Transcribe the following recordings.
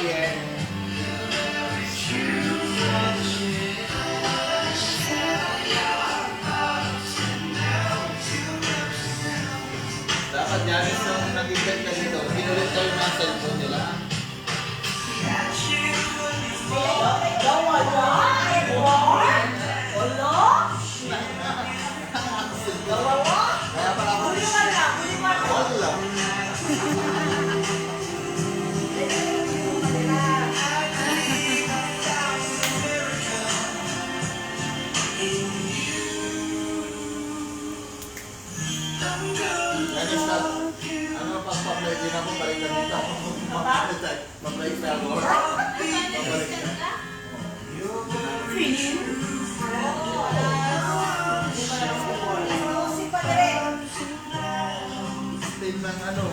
Dapat Janice nung nag-event na dito, pinulit kayo ng cellphone nila. Kaya pala ako. Wala. Janice na, ano pa-play din ako, balik na dito. Pa-play na ako. Pabalik na. Steam ng ano.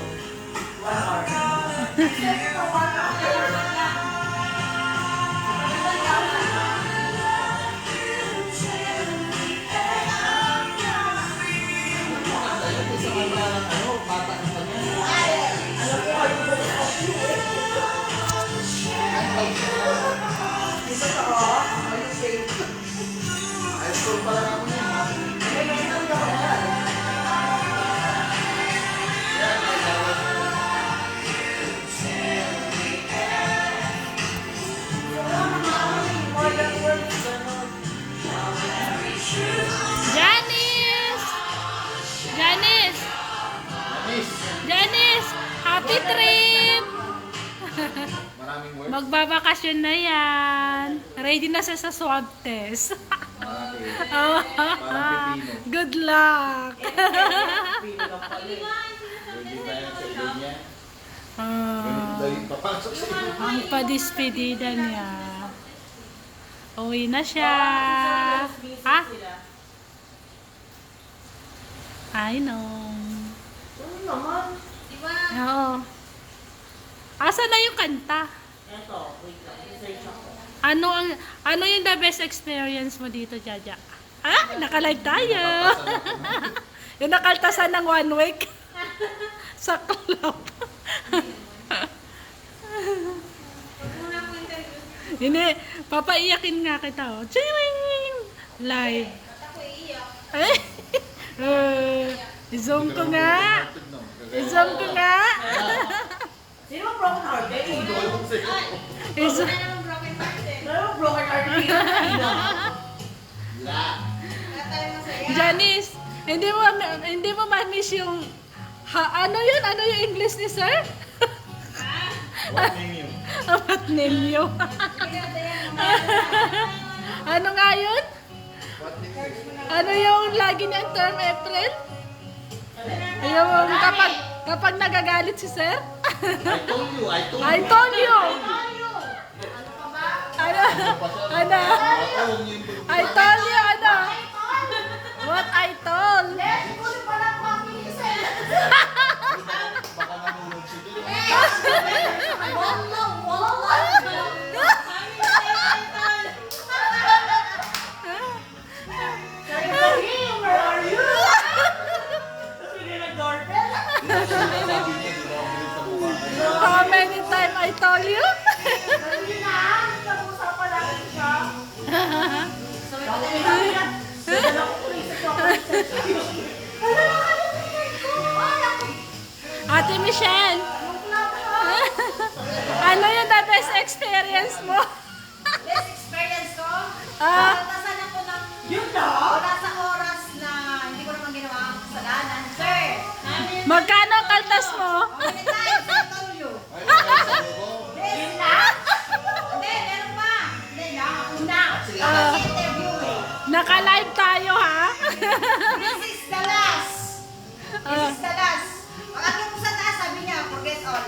High school pa lang ako niya. Janice! Janice! Janice! Happy trip! Maraming words. Magbabakasyon na yan. Ready na siya sa swab test. Parang pipino. Good luck! Hindi ba yan sa ilog niya? Ganito daw yung papasok sa ilog. Ang padispedida niya. Uwi na siya. Ha? I know. Oo. Asa na yung kanta? Ano yung the best experience mo dito, Jaja? Ah, naka-live tayo. Yung nakaltasan ng 1 week sa club. Hindi, papaiyakin nga kita, oh. Chiring! Live. I-zoom ko nga. I-zoom ko nga. Sino ang broken hearted? I-zoom. Sino ang broken hearted? Janice, hindi mo ma-miss yung ano yun? Ano yung English ni sir? What name you? What name you? Ano nga yun? What name you? Ano yung lagi niyang term, April? Yung kapag nagagalit si sir? I told you. I told you! Ano? Ano? I told you, ano? What I told? Baka nanonood si Dilo. How many times I told you? Ate Michelle, ano yung the best experience mo? Best experience ko? Ah. Natasan ako ng Yun na? wala sa oras na hindi ko naman ginawa ang kasalanan. Sir, Magkano ang kaltas mo? how many times I told you? Ay, sabi ko. Yun na? Hindi, meron pa. Hindi na, ako na. Interview eh. Naka-live tayo, ha? This is the last. This is the last. Pagkakit mo sa taas, sabi niya, forget all.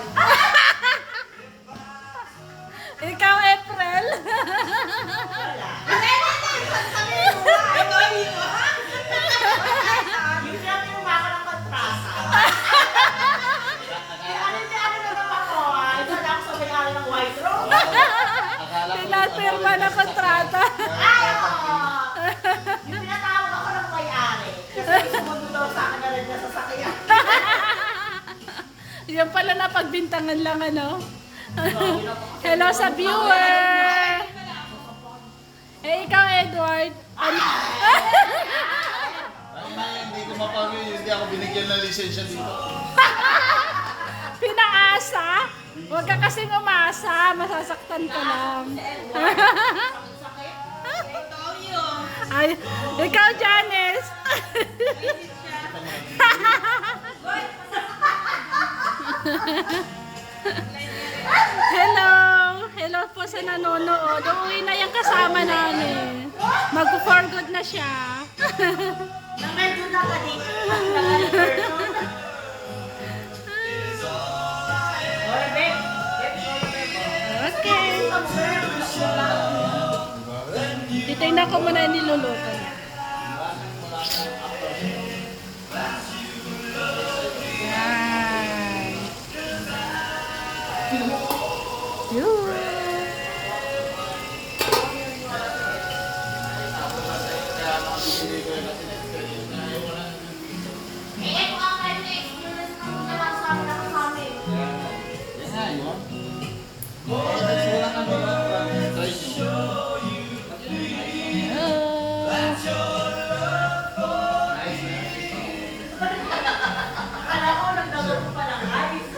Ikaw, April. Hindi, sabi mo, I told you. Yung sinabi mo maka ng kontrasa. Ano naman ako? Sana ako sa may-ari ng White Room. Akala ko. Pinapirma na kontrata. Yung pinatawag ako ng may-ari. Kasi sumunod daw sa akin na rin na sasakyan. Yan pala na pagbintangan lang, ano? Hello sa viewer! Eh, ikaw, Edward. Ano? Ay, hindi ko mapagay. Hindi ako binigyan ng lisensya dito. Pinaasa? Huwag ka kasing umasa. Masasaktan ka lang. Ay, ikaw, Janice. Hello! Hello po sa nanonood. Uuwi na yung kasama namin. Mag-for good na siya. Nangayod na ka dito. Okay. Titignan ko muna yung niluluto niya. Yan. Yun. Eh, kung ang kayo na-experience na kung nakasama na kasama eh. Yan nga, yun. Wala kang try nyo. Akala ko, nagdagod ko pa lang guys.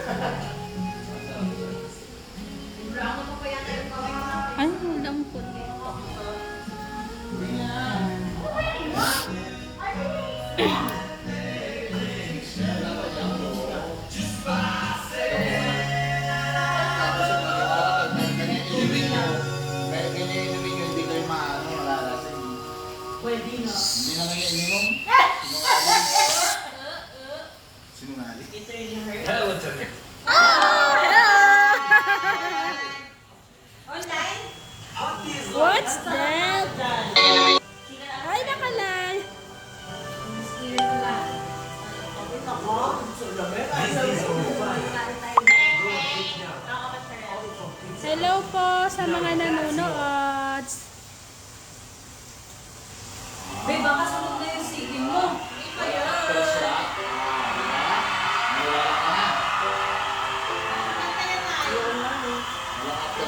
Wala ko pa yata yung mga... Ay, dampot eh. Tapos yung maniwala ka, ganyan inumin nyo. Kahit ganyan inumin nyo, hindi kayo maano, malalasing. Pwede na. Hindi na ganyan ininom. Sinungaling. Ito yung hurt. Online? What's that? Ay, nakalay. Hello po sa mga nanonood. Babe, baka sunod na yung sige mo.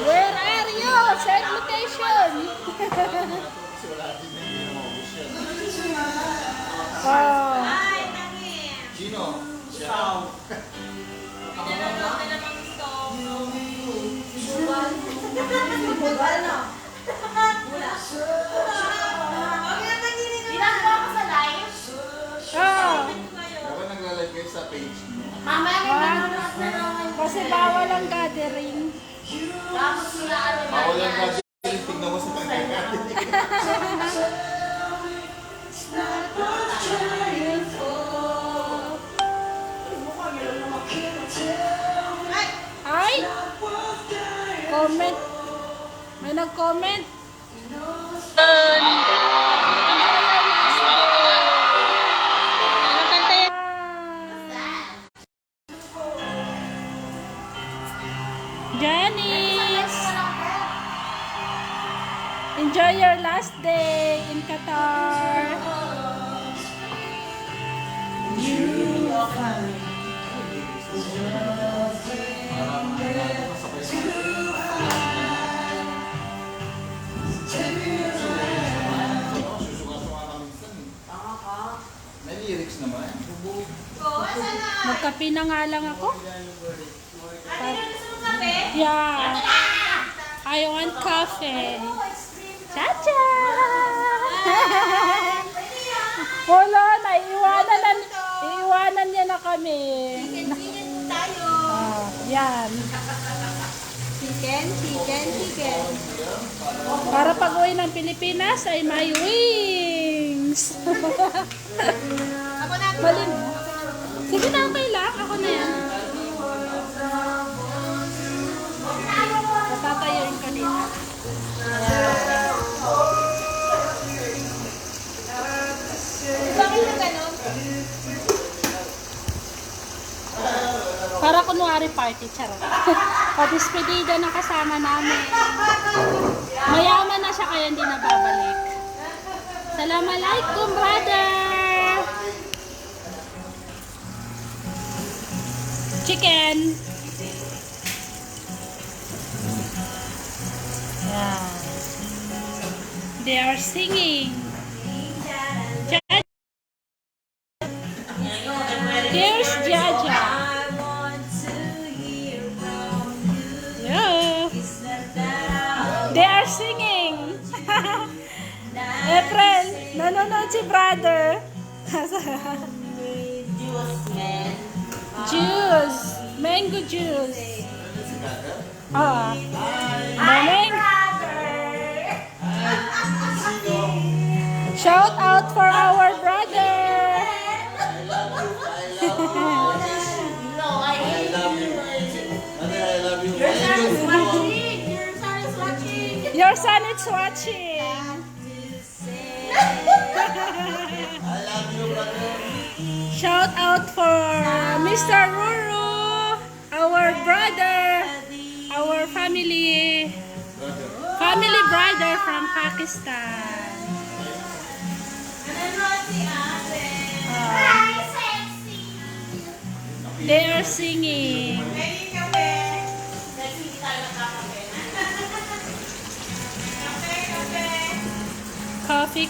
Where are you? Send location. Kasi wala din na hindi na maubos yan. Oh. Ay, tangin. Gino, siya. Bubal na. Wala. Ginagawa ko sa live. Oh. Dapat nagla-live kayo sa page nyo. Mamaya may nanonood na naman. Kasi bawal ang gathering. Tapos sila ano na. Bawal lang kasi tignan mo sa pagkakati. Ay! Comment. May nag-comment. Janice! Enjoy your last day in Qatar. Susuka-suka ka minsan eh. May lyrics naman. Magkape na nga lang ako. Ano gusto mo kape? Yeah. I want coffee. Chacha! Wala na, iiwanan niya na kami. Chicken tayo. Ah, yan. Chicken. Para pag uwi ng Pilipinas ay may wings. Ako na. Balin. Sige na, okay lang. Ako na yan. Tatatayoin ka dito. Bakit na ganun? Para kunwari party, charot. Padispedida ng kasama namin. Mayaman na siya kaya hindi na babalik. Assalamualaikum, brother! Chicken! They are singing. Ja- Here's Jaja. Yeah. They are singing. April, nanonood si brother. Juice. Mango juice. Ah. Mango. Shout out for our brother. No, I hate you. I love you. Your son is watching. Your son is watching. Your son is watching. I love you, brother. Shout out for Mr. Ruru, our brother, our family brother from Pakistan. Hi, sexy. They are singing. Ready ka, be? Sexy tayo nakakape. Kape, kape. Coffee.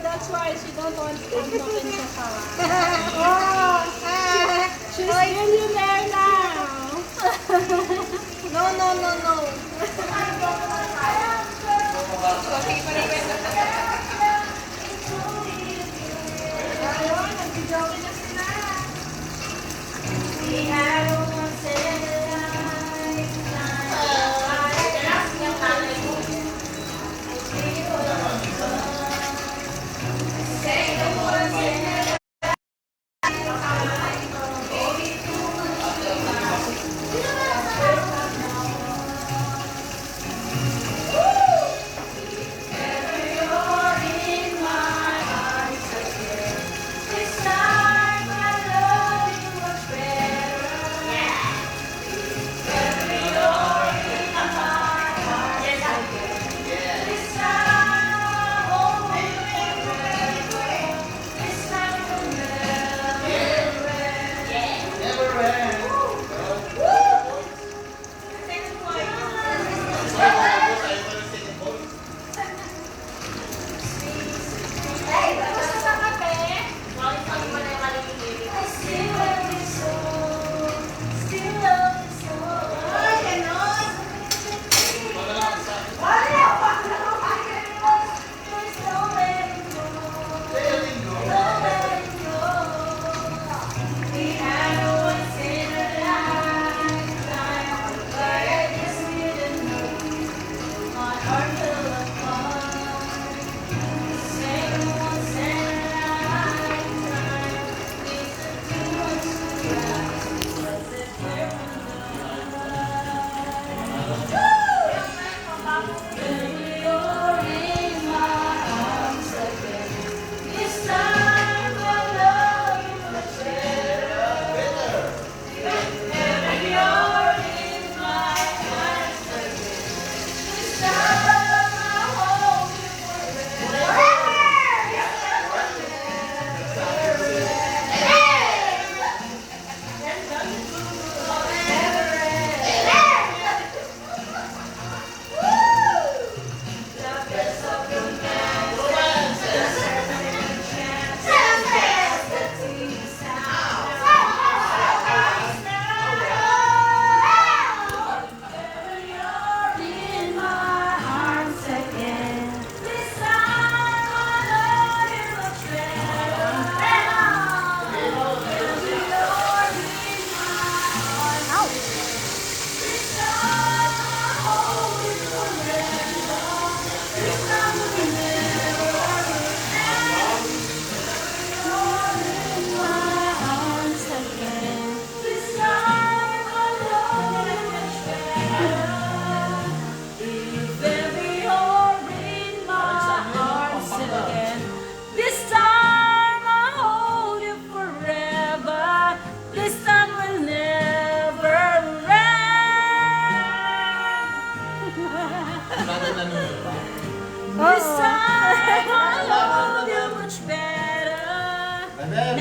That's why she don't want to come back in Japan. She's millionaire now. No. Ayun, nag-jogging na sila.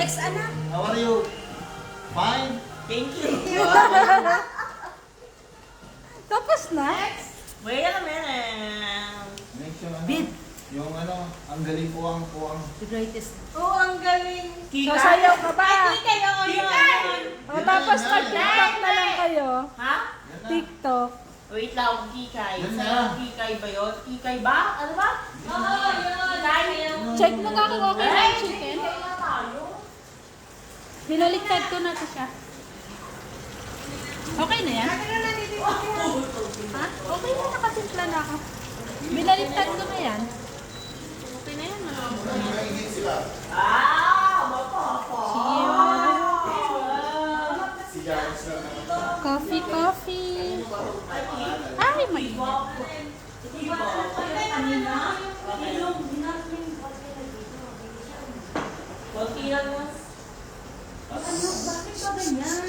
Next, anak. How are you? Fine? Thank you. Tapos na? Wait a minute. Next yung ano? Bid. Yung ano, ang galing puwang. The greatest. Oo, ang galing. Kika. Sasayaw ka ba? Kika, oo, yun. O, tapos mag-tiktok na lang kayo. Ha? Yan na. TikTok. Wait lang, Kikay. Yan Sayaw na. Kikay ba yun? Kikay ba? Ano ba? Oo, yun. Check mo nga kung okay na yung chicken. Binaliktad ko na to siya. Okay na yan? Ha? Okay na, nakasimpla na ako. Binaliktad ko na yan. Okay na yan. Nangingin sila. Si James lang naman. Coffee, coffee. Ay, may Kunti lang yun.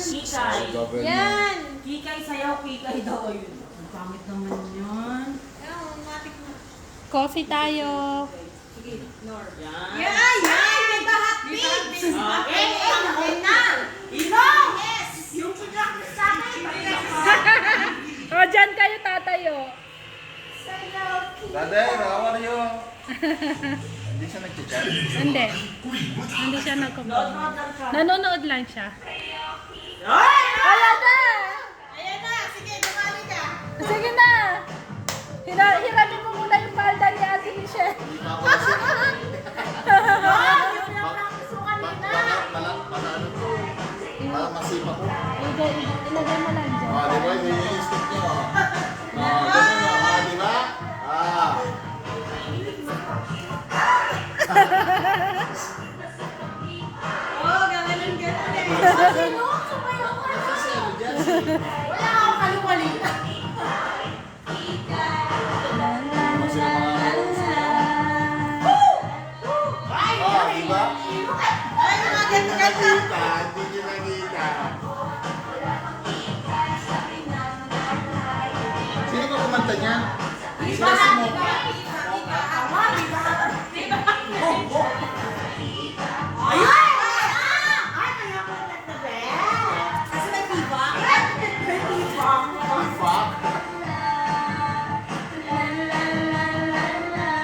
Kikay. Yan. Kikay sayaw, Kikay daw yun. Ang pangit naman yun. coffee tayo. Yan. Yan, yan. May bahat beans. Okay. Yan na. Ilong! Yes. Yung pinakit sa akin. O, dyan kayo tatayo. Brother, how are you? Hindi siya nag-chat. Hindi. Hindi siya nagko-comment. Nanonood lang siya. Ay! Ayan na! Ayan na. Sige, dumali ka. Sige na! Hiramin mo muna yung palda ni Ate Michelle. Hindi pa ako kasi. Para masipa ko. Ilagay mo lang dyan. Ah, di ba? Yung stick niyo. Ah, ganun o. Ah, di ba? Ah. Oo, ganun eh. Wala akong kaluwalita. Kasi mga... Ah, di ba? Ay, mga Hindi ganun-ganun. nyo nakita. Hindi nyo nakita. Sino ba kumanta niyan? Sila si Mocha. Kasi may tiba. Ifa.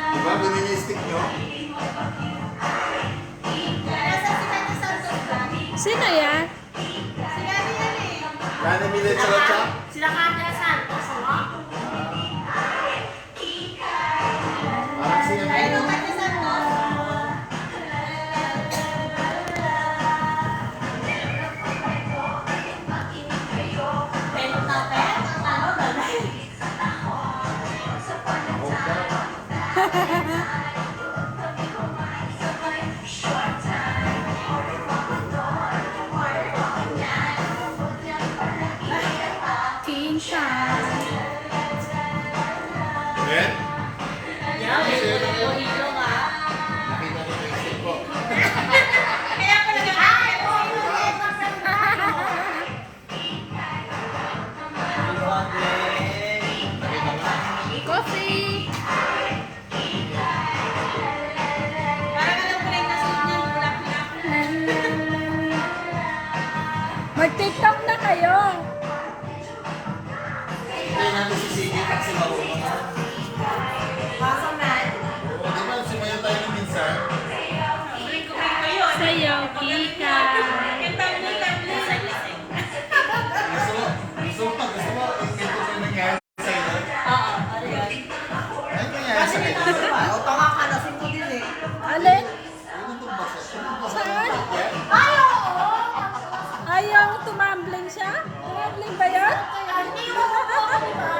Di ba? Binini-stick nyo? Nasa si Kati Santos ba? Sino yan? Si Kati yan eh. Lani Milet Charocha? Sila Katya Santos, no? Parang siya Ayun ang Kati Santos. Ano ba? King Shark. Ben? Yan, may ilong ah. Nakita niyo yung stick ko. Kaya ko nag-aay. Nakita mo? Coffee. Parang alam ko na yung nasuot niya. Bulak-bulak. Mag-tiktok na kayo. Hintayin natin si Sige kasi marunong na. Awesome man. O, di ba? Sumayaw tayo ng minsan. Sayo, Kika. Gusto mo? Invento ko yung nangyari sa'yo. Oo, ano yan? Ano nangyari sa'yo? O, pangakalasin ko din eh. Alin? Ano itong basa? Saan? Ay, oo. Ayaw, tumambling siya? Tumambling ba yan? Hindi mo ako, di ba?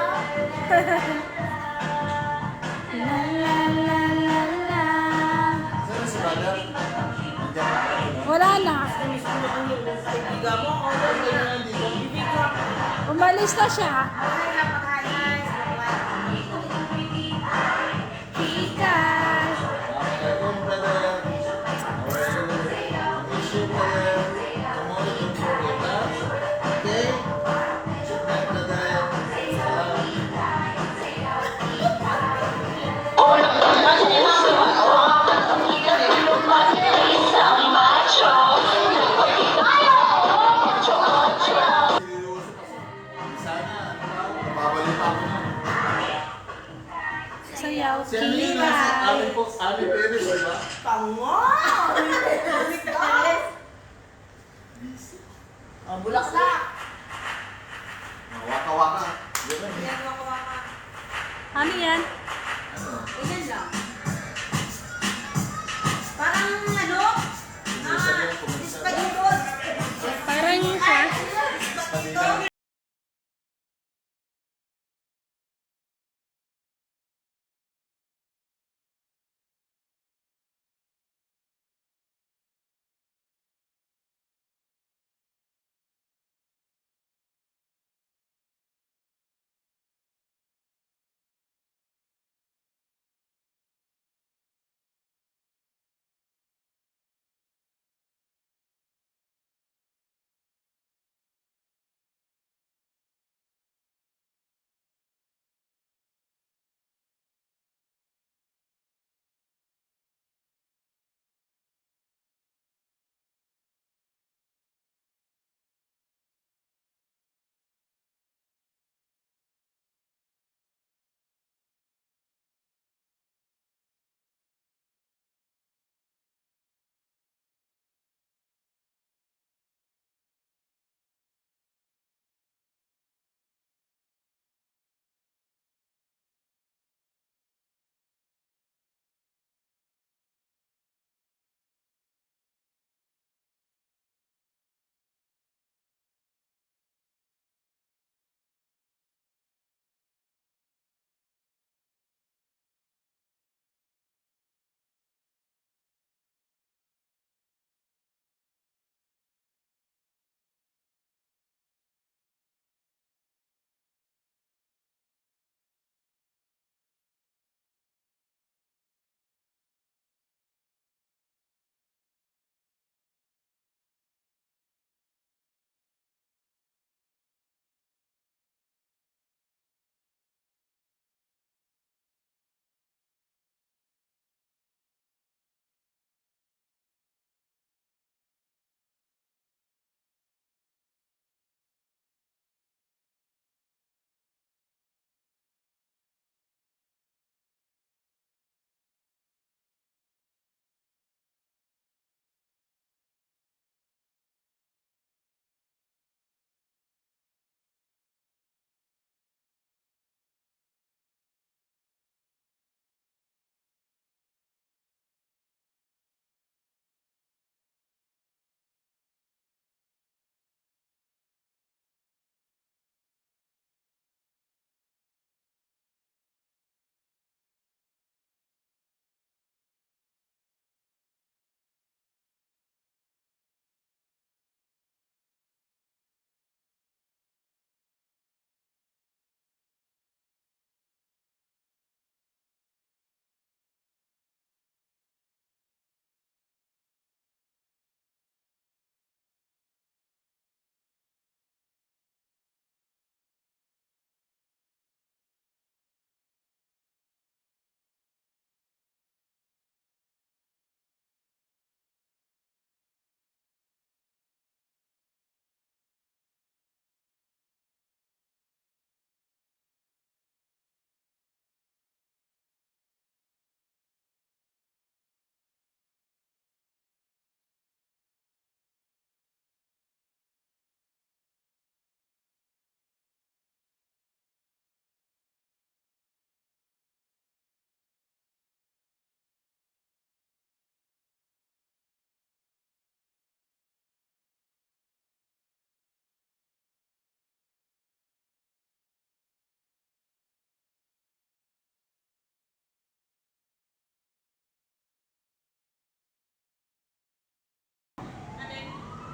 La la la la la. Saan si brother? Nandiyan na. Wala na. Kaibigan mo, o, Umalis na siya. Ay, napakahay. Kika. Assalamualaikum brother. How are you? Miss you brother. Tomorrow don't forget us. Okay? Good night brother. Salam. Macho.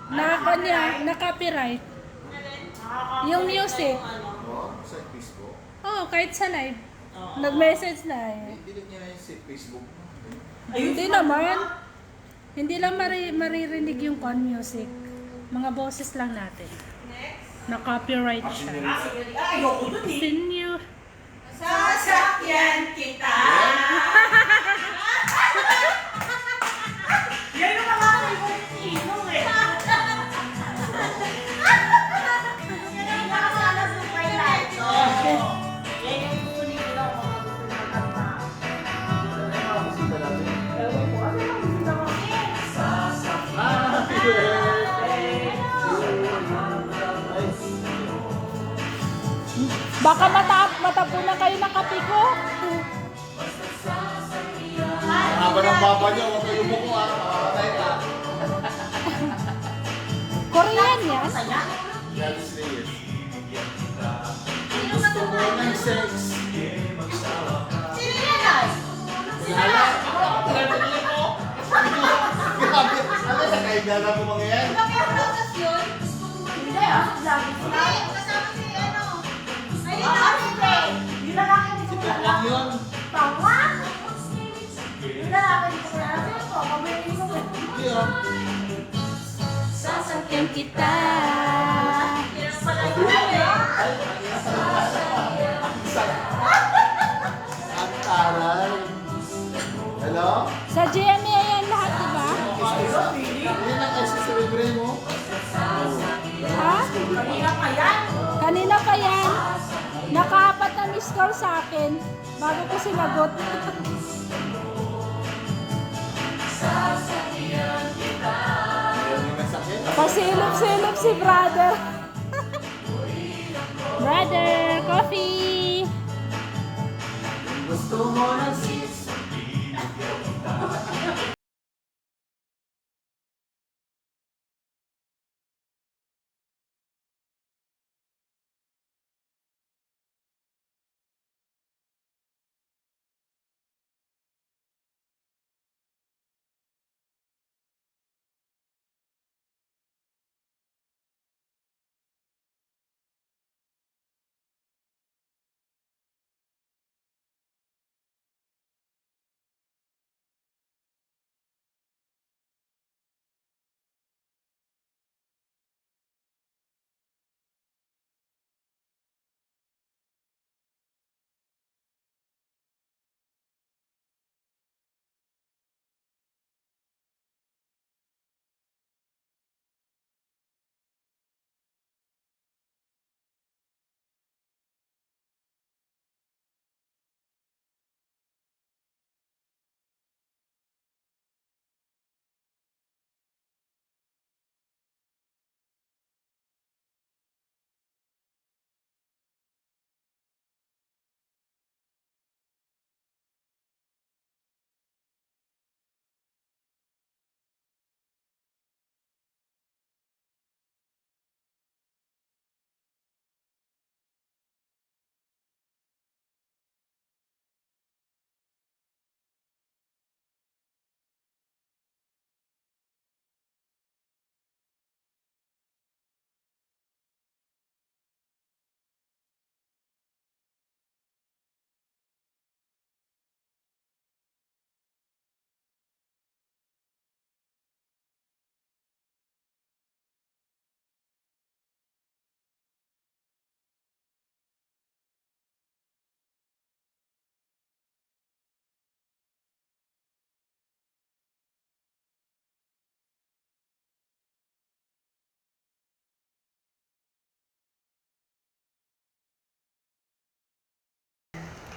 na copyright. Yung music. Oo, sa Facebook. Oh, kahit sa live. Nag-message na eh. Delete niya na yung sa Facebook. Hindi naman. Hindi lang maririnig yung music. Mga boses lang natin. Na copyright siya. Ayoko dun eh. Continue. Sasakyan kita. Yan yung mga inong eh. Yan ang nakasala super light. Yan yung gusto ni Ilo, mga gusto na kanta. Masita natin. Ewan ko, ano yung gusto mo? Happy birthday to you. Baka matapunan kayo ng kape ko. Haba ng baba niya, huwag kayo mo kung makakatay ka. Korean yan. God is Reyes. Gusto mo ng sex. Sino yan ay? Kilala? Kilala mo? Grabe. Ano sa kaibigan mo mga yan? Ilang yung process yun? Hindi ah, lagi ko na. Hindi, kasama si ano. Ayun Ah, na. hindi. Yung lalaki hindi Si ko Peklang alam. yun. Tawa? Yung lalaki hindi ko alam. Sino to? Pabili ko ba? Hindi ah. Sasakyan kita. Yan pala yun eh. Ang taray. Hello? Sa GMA yan lahat, di ba? Yan ang isa-celebrate mo. Ha? Kanina pa yan. Kanina pa yan. Nakaapat na miss call sa akin bago ko sinagot. Ayaw mo na sakit. Pasilip-silip si brother. Brother, coffee. Gusto mo ng sis.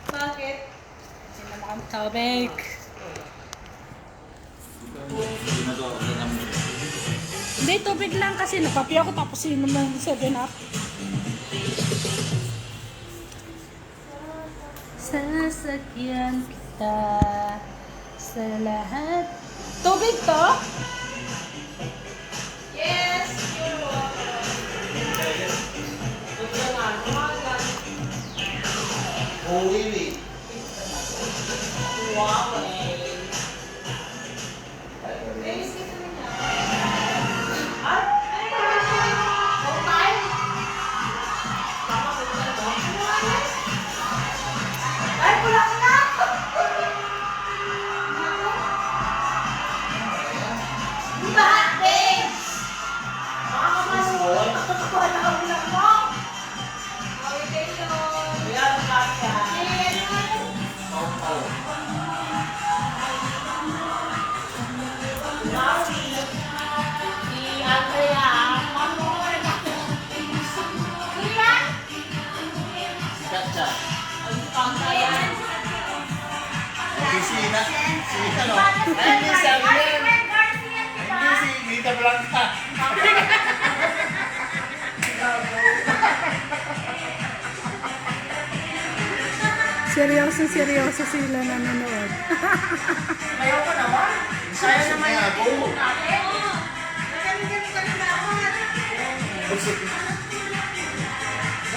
Bakit? Tubig. Hindi, tubig lang kasi nagkape ako tapos inom ng 7-Up. Sasakyan kita sa lahat. Tubig to? Yes, you're welcome. Oh, really? Wow eh. Baby, sige na niya. At si ano. Ay, hindi si ano yan. Hindi si Nita Blanca. Seryoso sila nanonood. Ayaw ko naman. Kaya naman Kaya ako.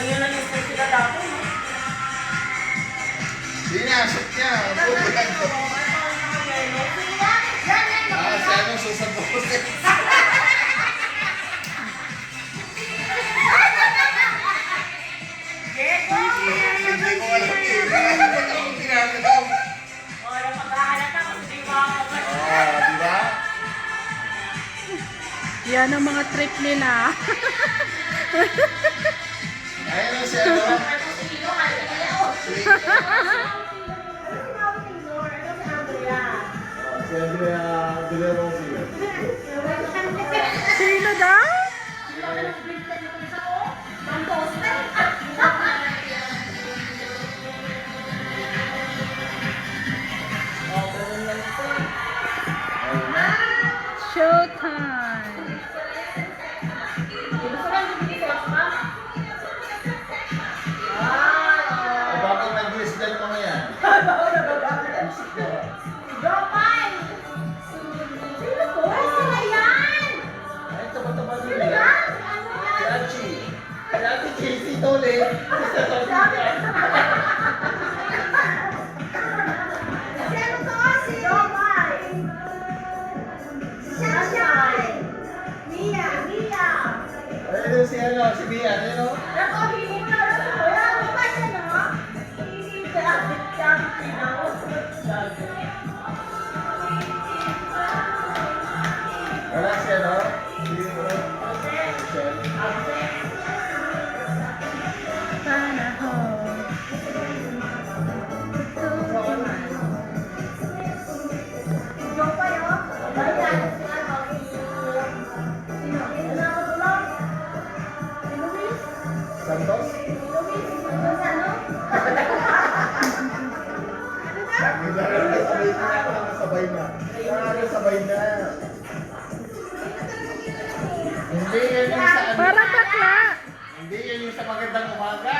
Ganyan lang yung sila dati. Hindi na, shoot niya. Ah, si ano, Susan Jose. Hindi ko alam eh. Bakit ako tinatanaw? Ah, di ba? Yan ang mga trip nila. Ayun na si ano. Si Andrea De La Rosa. Sino daw? Showtime. Bakit nag-list din mga yan? Ay, taba-taba nila. Si Archie. Si Ate Casey Tole. Ayun si ano, si Bia. Ayun o. Wala si ano. Si Michelle. Panahon. Santos? Sabay na. Sabay na. Hindi yan yung sa ano. Para bakla. Hindi yan yung sa magandang umaga.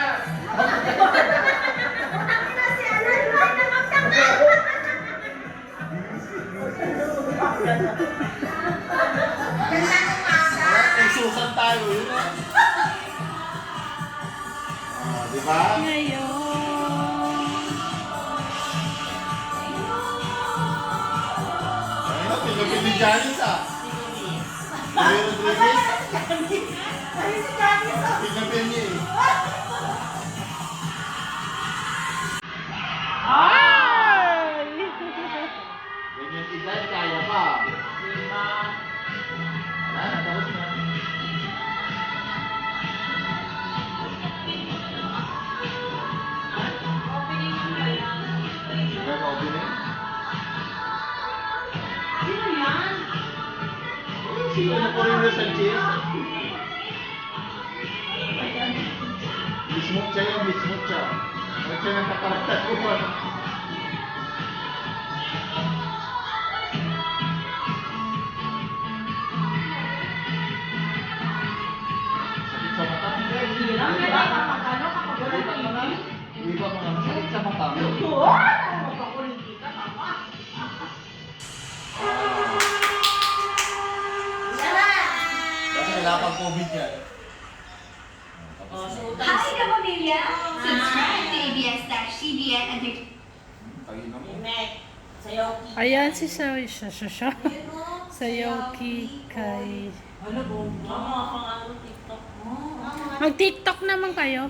Ay, susan tayo. Yun o. Ah, di ba? Ngayon. Ano, pinapin ni Janice ah. Mario Rodriguez. Pinapin niya eh. Ay! Ganyan edad, kaya pa. Wala na, tapos na. Sugar na opening? Sino na po rin na Sanchez? Bismut siya yun, bismut siya. Huwag siya ng kakaratan ko pa. Sakit sa mata. Hindi ba mga masakit sa mata? Kasi kailangan COVID yan. Hi, kapamilya! Subscribe to ABS-CBN and Tagin na mo. Ayan si Sayoki kay... Mag-TikTok naman kayo.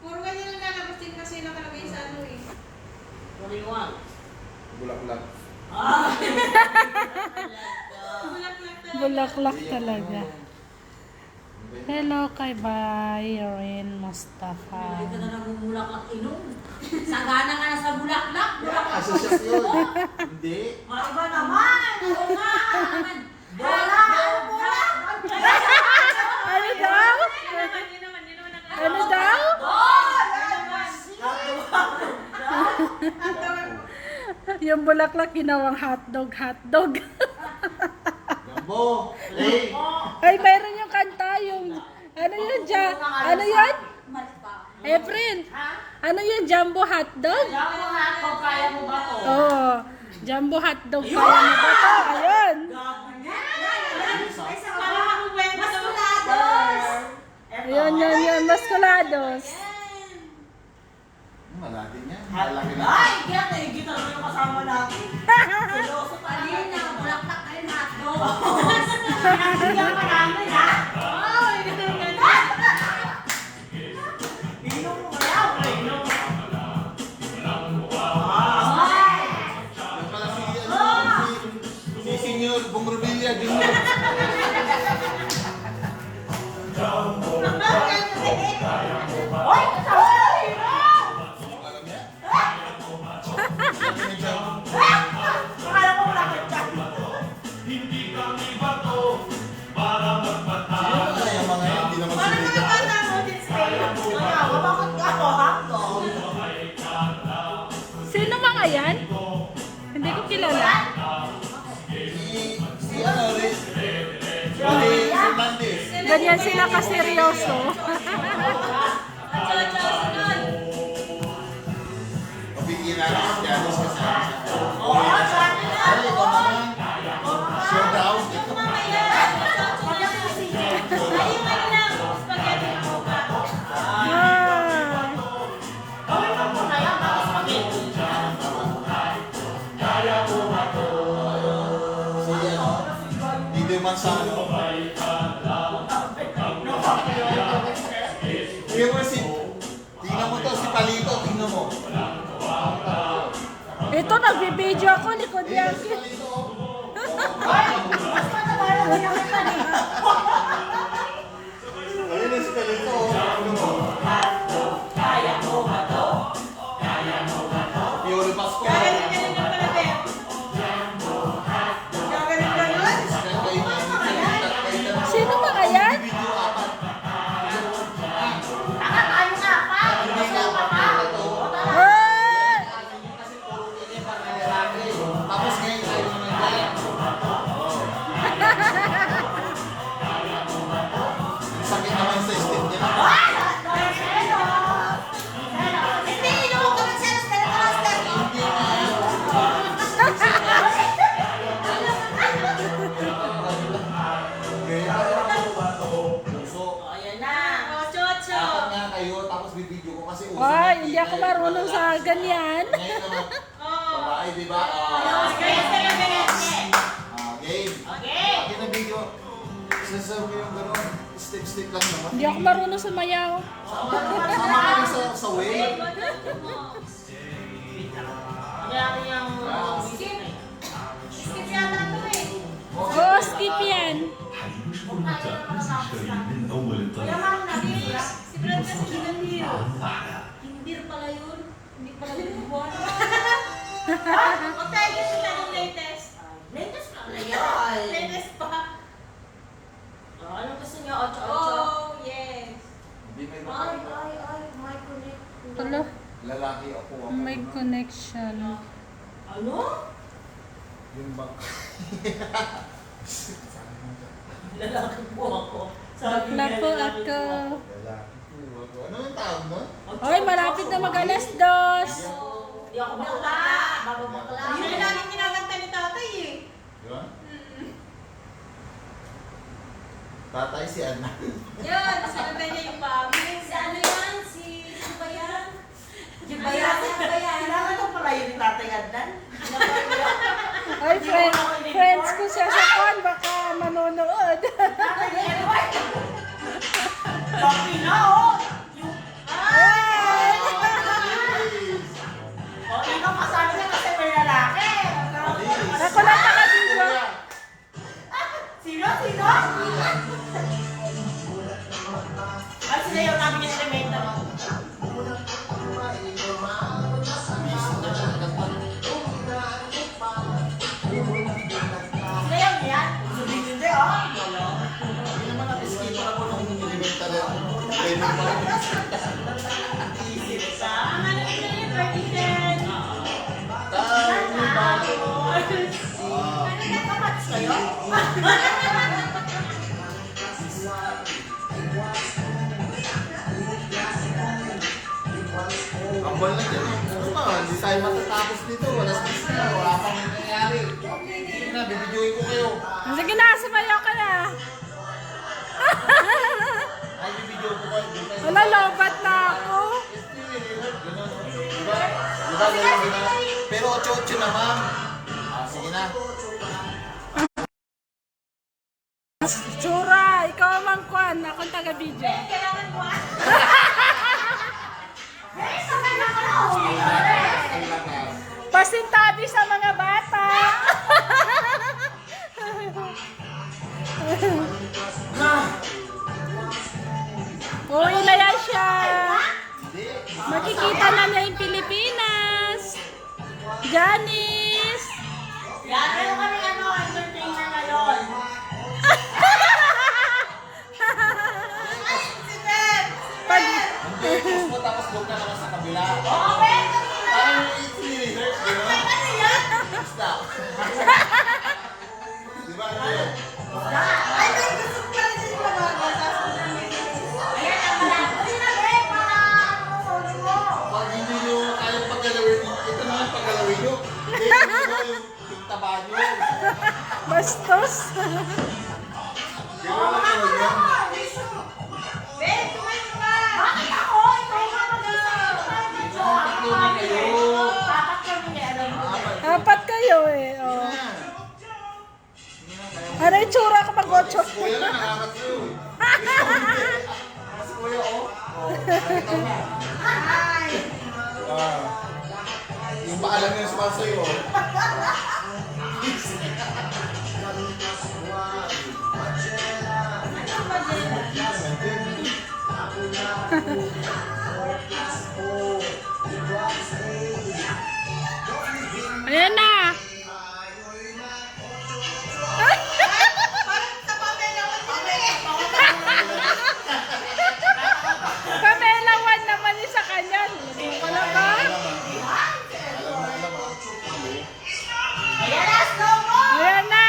Puro ganyan lang lalabas din kasi nakalagay sa ano eh. Bulak-bulak. Bulaklak talaga. Hello kay Byron Mustafa. Sagana ka na sa bulaklak. Yan, asosyas yun. Hindi. Maiba naman. Oo nga. Wala. Ano daw? Ano daw? Yung bulaklak, ginawang hotdog. Jumbo. Hey. Ay, mayroon yung kanta, yung, ano yun, ano yun? April, ano yun, jumbo hotdog? Jumbo hotdog, kaya mo ba to? Oo, jumbo hotdog, kaya mo ba to? Ayun. Ayun, Masculados. Malaki niya. Malaki na. Ay, kaya tayo, gitar mo yung kasama natin. Seryoso pa rin. Bulaklak na rin hotdog. Pinakinggan ka namin, ha? Inom mo kaya, inom mo. Yan pala si Senyor Bongrovilla Junior. Hoy, kasama na rin, Alam niya? Sabi ni Jumbo. akala ko wala ka dyan. Sino ba kaya yung mga yan? Hindi naman sumida. Bakit ka ako, hotdog? Sino mga yan? Hindi ko kilala. Si ano, Riz? Oli Fernandez. Ganyan sila kaseryoso. Pabigyan natin si Janice kasama siya. Oo, sabi na. Ay, ikaw naman. Showdown. Ah. Gawin mo muna yan, tapos spaghetti. Si ano, Dito Manzano. Tingnan mo tingnan mo to, si Palito, tingnan mo. Ito, nagbibideo ako, likod Ayun, yan. si Palito. Mas matawala mo yung kita ni. Ayun na si Palito. Tingnan mo. Fiore Pasco. Gagaling ka pala, Ben. Gagaling ka nun? Sino mga yan? Video apat. Tanga tayo nga pa. Hindi ka pa. Ay! Kasi puro kanya para lalaki. Tapos ngayon tayo naman yan. Sakit naman sa step niya. Hindi, inuwag ka ng selos na nakaster. Hindi na. So, Ayan na. dapat nga kayo, tapos bibidyo ko kasi uso Ay, na hindi ako kita, marunong sa ganyan. Ngayon naman, babae, di ba? Game. Okay. Akin na video. Sasabi ko yung gano'n. Step-step lang naman. Hindi ako marunong sumayaw. Sama ka rin sa way. Ayan yung... Skip yata ito eh. Oo, skip yan. Kaya ma'am, nabi, si Brad kasi hinandir. Hindir pala yun. Hindi pala yun buwan. O tayo gusto na ng latest. Latest pa na yan. Latest pa. Anong gusto niyo? 8-8? Oh, yes. Hindi may My connect. Hello, lalaki ako. may connection. Ano? Yung bang... Lalaki po ako. Bakla po ako. Lalaki po ako. Ano yung tawag nun? Hoy, malapit na mag-alas 2. Hindi ako bakla. Bago bakla. Yun na laging kinakanta ni tatay eh. Di ba? Tatay si Ana. Yun, sinundan niya yung pamit. Si ano yan? Si Bayan? Bayan? Kailangan ko pala yun ni Tatay Adnan. Ay, friends ko siya sa kon, baka manonood. Bakit na, oh! Ay! O, ikaw kasama na kasi may lalaki. Ako lang nakabidyo. Sino? Ay, sila yung namin yung elemental. Sila yung yan? Hindi, oh. Hindi naman nakiskin ako nung elementary ako. Training pa rin. Isip ka. Ang ano nila yung 30 cents. Tayo ba sa'yo? Ambal na dyan eh. Ano ba? Hindi tayo matatapos dito. Wala na. Wala pang nangyayari. Sige na, bibidyoin ko kayo. Sige na, sumayaw ka na. Ay, bibidyo ko kayo. Di tayo- Wala, lobat na ako. Ganun. Diba? Diba? Ganun. Pero 8-8 na, ma'am. Ah, sige na. Tsura, ikaw ang mangkwan. Akong taga-video. Kailangan mo ah. Pasintabi sa mga bata. Uwi na yan siya. Makikita na niya yung Pilipinas. Janice. Yan, meron kami ano, entertainer ngayon. Pag, Hindi, post mo tapos doon ka naman sa kabila. Oo, meron. Parang i-rehearse, gano'n? Basta. Di ba? Ano yun? Ay, may gusto ko pala din lumabas. Ayan, ang malabo. Uy, na, be, para ano, solo mo. Pag hindi nyo kayang paggalawin, ito naman paggalawin nyo. Hindi, yung taba nyo. bastos. Gano'n lang yun yan. Be, tumayo ka. Bakit ako? Ikaw nga mag-isa. Tatlo na kayo. Bakit kami, alam mo. Apat kayo eh. Oh. Ano yung tsura kapag 8? Si Kuya lang, nakakatayo eh. Si Kuya, oh. Oh, nakita mo. Ay! Ah. Yung paalam niya sa sa'yo, oh. Ayan na. Parang sa pamela ko din eh. Pamela 1 naman yung sa kanya. Wala ba? Ayan na, slow mo. Ayan na.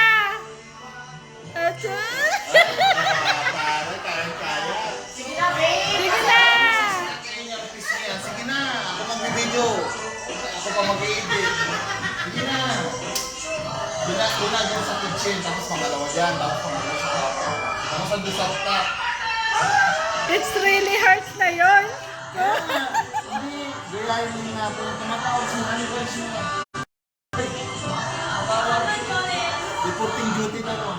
Ito. Pare, kaya-kaya. Sige na, be. Sige na. Sige na, ako magbibideo. Ako pa mag-i-edit. Sige na. Doon na dyan sa kitchen, tapos pangalawa dyan, tapos pangalawa sa kwarto. Tapos andun sa top. It's really hurts na yun. Hindi, gayahin mo natin. Tumatawag sa anniversary mo. Reporting duty na to.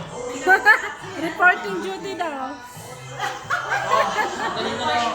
Reporting duty daw. Oh, galing na lang.